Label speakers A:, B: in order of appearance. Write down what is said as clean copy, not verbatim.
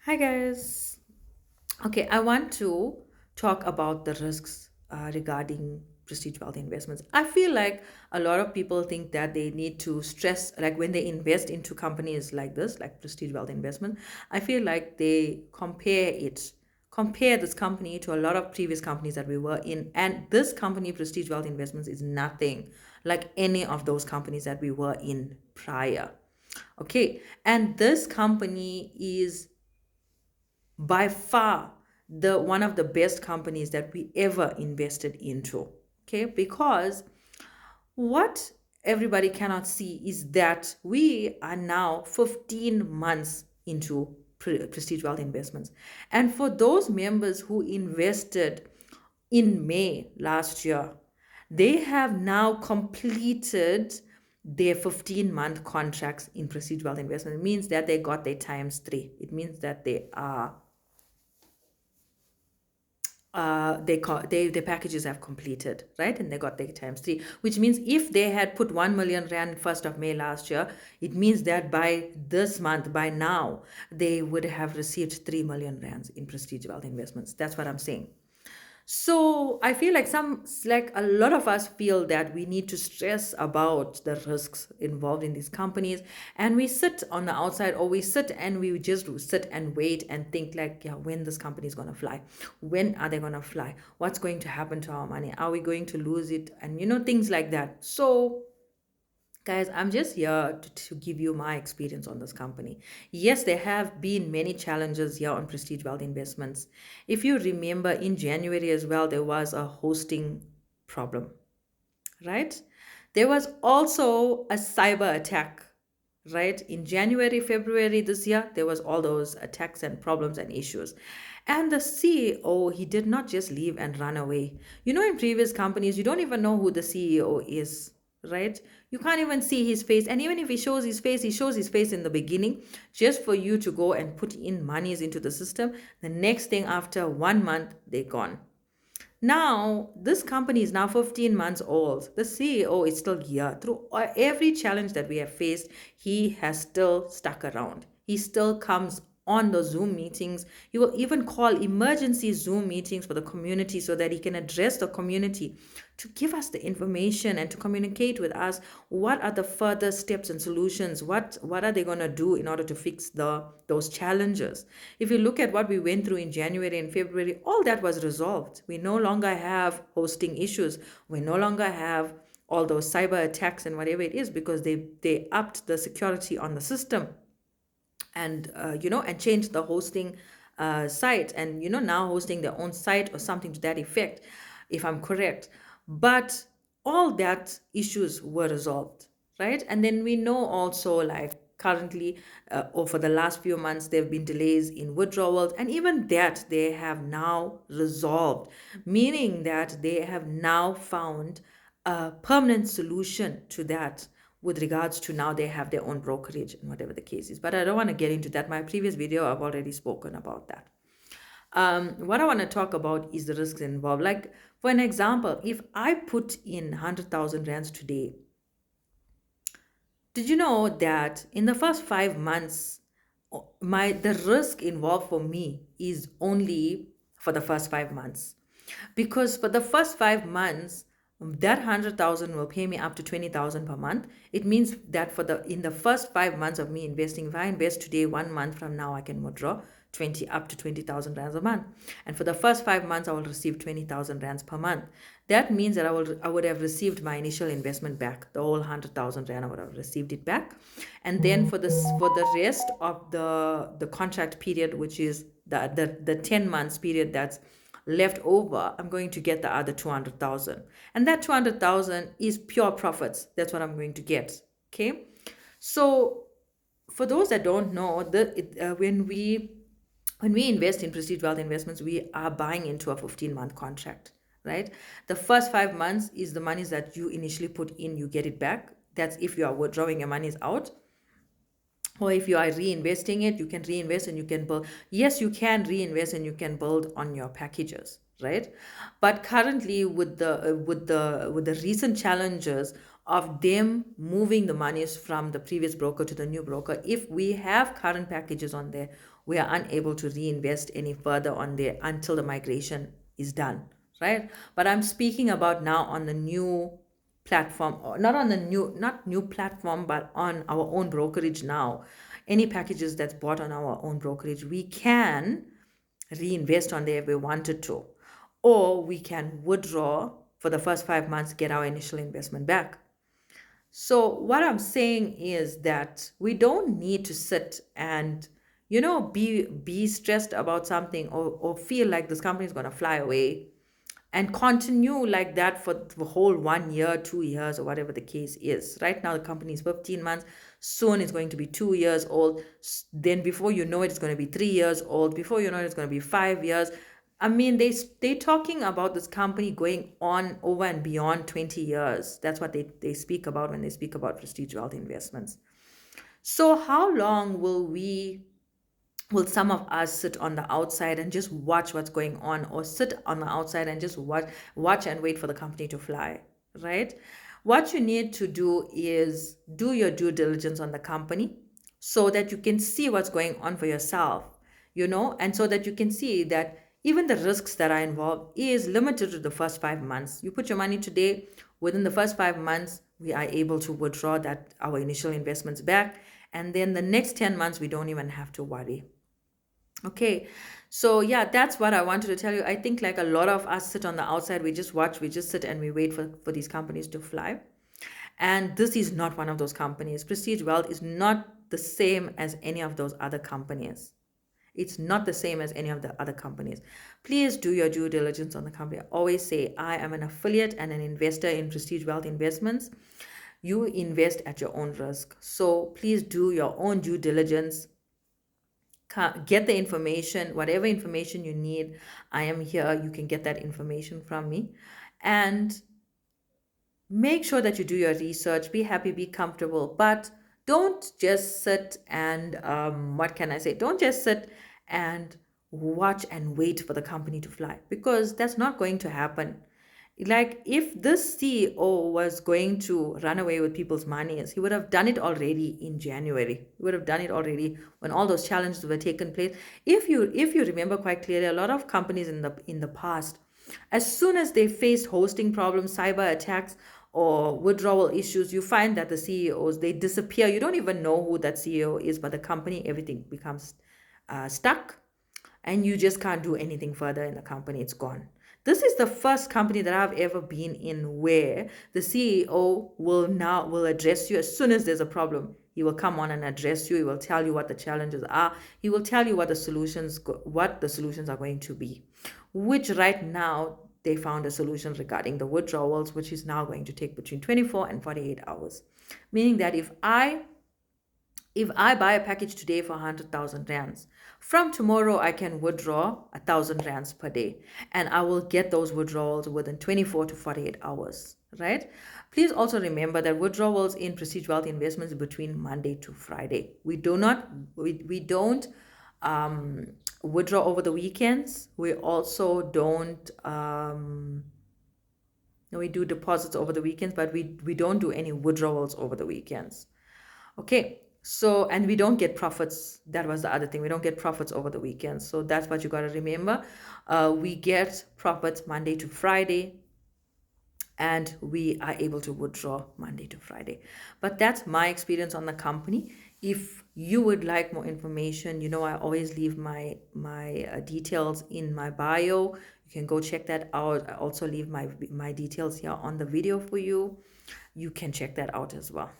A: Hi guys. Okay, I want to talk about the risks regarding prestige wealth investments. I feel like a lot of people think that they need to stress, like when they invest into companies like this, like prestige wealth investment. I feel like they compare this company to a lot of previous companies that we were in, and this company, Prestige Wealth Investments, is nothing like any of those companies that we were in prior. Okay, and this company is by far the one of the best companies that we ever invested into. Okay, because what everybody cannot see is that we are now 15 months into prestige wealth investments, and for those members who invested in May last year, they have now completed their 15-month contracts in prestige wealth investment. It means that they got their times three. It means that their packages have completed, right? And they got their times three, which means if they had put 1 million rand 1st of May last year, it means that by this month, by now, they would have received 3 million rands in prestige wealth investments. That's what I'm saying. So I feel like like a lot of us feel that we need to stress about the risks involved in these companies, and we sit on the outside, or we sit and we just sit and wait and think like, yeah, when this company is gonna fly, when are they gonna fly? What's going to happen to our money? Are we going to lose it? And things like that. So guys, I'm just here to give you my experience on this company. Yes, there have been many challenges here on Prestige Wealth Investments. If you remember, in January as well, there was a hosting problem, right? There was also a cyber attack, right? In January, February this year, there was all those attacks and problems and issues. And the CEO, he did not just leave and run away. In previous companies, you don't even know who the CEO is, right? You can't even see his face. And even if he shows his face, he shows his face in the beginning just for you to go and put in monies into the system. The next thing, after 1 month, they're gone. Now, this company is now 15 months old. The CEO is still here. Through every challenge that we have faced, he has still stuck around. He still comes on the Zoom meetings. He will even call emergency Zoom meetings for the community so that he can address the community to give us the information and to communicate with us what are the further steps and solutions. What are they going to do in order to fix those challenges? If you look at what we went through in January and February, all that was resolved. We no longer have hosting issues. We no longer have all those cyber attacks and whatever it is, because they upped the security on the system, and and changed the hosting site, and now hosting their own site or something to that effect, if I'm correct. But all that issues were resolved, right? And then we know also, like, currently, or for the last few months, there have been delays in withdrawals, and even that they have now resolved, meaning that they have now found a permanent solution to that, with regards to now they have their own brokerage and whatever the case is. But I don't want to get into that. My previous video, I've already spoken about that. What I want to talk about is the risks involved. Like, for an example, if I put in 100,000 rands today, did you know that in the first 5 months, the risk involved for me is only for the first 5 months? Because for the first 5 months, that 100,000 will pay me up to 20,000 per month. It means that in the first 5 months of me investing, if I invest today, 1 month from now, I can withdraw 20 up to 20,000 rands a month. And for the first 5 months, I will receive 20,000 rands per month. That means that I would have received my initial investment back, the whole 100,000 rand. I would have received it back, and then for the rest of the contract period, which is the 10 months period that's left over, I'm going to get the other 200,000. And that 200,000 is pure profits. That's what I'm going to get. Okay. So for those that don't know, when we invest in Prestige Wealth Investments, we are buying into a 15-month contract, right? The first 5 months is the monies that you initially put in, you get it back. That's if you are withdrawing your monies out. Or if you are reinvesting it, you can reinvest and you can build. Yes, you can reinvest and you can build on your packages, right? But currently, with the recent challenges of them moving the monies from the previous broker to the new broker. If we have current packages on there, we are unable to reinvest any further on there until the migration is done, right? But I'm speaking about now on the new platform, or not on the not new platform, but on our own brokerage now. Any packages that's bought on our own brokerage, we can reinvest on there if we wanted to, or we can withdraw for the first 5 months, get our initial investment back. So what I'm saying is that we don't need to sit and be stressed about something, or feel like this company is going to fly away and continue like that for the whole 1 year, 2 years, or whatever the case is. Right now, the company is 15 months. Soon it's going to be 2 years old. Then before you know it, it's going to be 3 years old. Before you know it, it's going to be 5 years. I mean, they're talking about this company going on over and beyond 20 years. That's what they speak about when they speak about Prestige Wealth Investments. So how long will some of us sit on the outside and just watch what's going on, or sit on the outside and just watch and wait for the company to fly, right? What you need to do is do your due diligence on the company, so that you can see what's going on for yourself, and so that you can see that even the risks that are involved is limited to the first 5 months. You put your money today, within the first 5 months, we are able to withdraw our initial investments back. And then the next 10 months, we don't even have to worry. Okay, so yeah, that's what I wanted to tell you. I think like a lot of us sit on the outside, we just watch, we just sit and we wait for these companies to fly. And this is not one of those companies. Prestige Wealth is not the same as any of those other companies. It's not the same as any of the other companies. Please do your due diligence on the company. I always say, I am an affiliate and an investor in Prestige Wealth Investments. You invest at your own risk. So please do your own due diligence. Get the information, whatever information you need. I am here. You can get that information from me. And make sure that you do your research. Be happy, be comfortable, but don't just sit and what can I say? Don't just sit and watch and wait for the company to fly, because that's not going to happen. Like, if this CEO was going to run away with people's monies, he would have done it already in January. He would have done it already when all those challenges were taken place. If you remember quite clearly, a lot of companies in the past, as soon as they faced hosting problems, cyber attacks, or withdrawal issues, you find that the CEOs, they disappear. You don't even know who that CEO is, but the company, everything becomes stuck, and you just can't do anything further in the company. It's gone. This is the first company that I've ever been in where the CEO will address you as soon as there's a problem. He will come on and address you. He will tell you what the challenges are. He will tell you what the solutions are going to be. Which right now they found a solution regarding the withdrawals, which is now going to take between 24 and 48 hours. Meaning that if I buy a package today for 100,000 rands, from tomorrow I can withdraw 1,000 rands per day, and I will get those withdrawals within 24 to 48 hours, right? Please also remember that withdrawals in Prestige Wealth Investments between Monday to Friday. We don't withdraw over the weekends. We also don't we do deposits over the weekends, but we don't do any withdrawals over the weekends. Okay. So, and we don't get profits. That was the other thing. We don't get profits over the weekend. So that's what you got to remember. We get profits Monday to Friday, and we are able to withdraw Monday to Friday. But that's my experience on the company. If you would like more information, I always leave my details in my bio. You can go check that out. I also leave my details here on the video for you. You can check that out as well.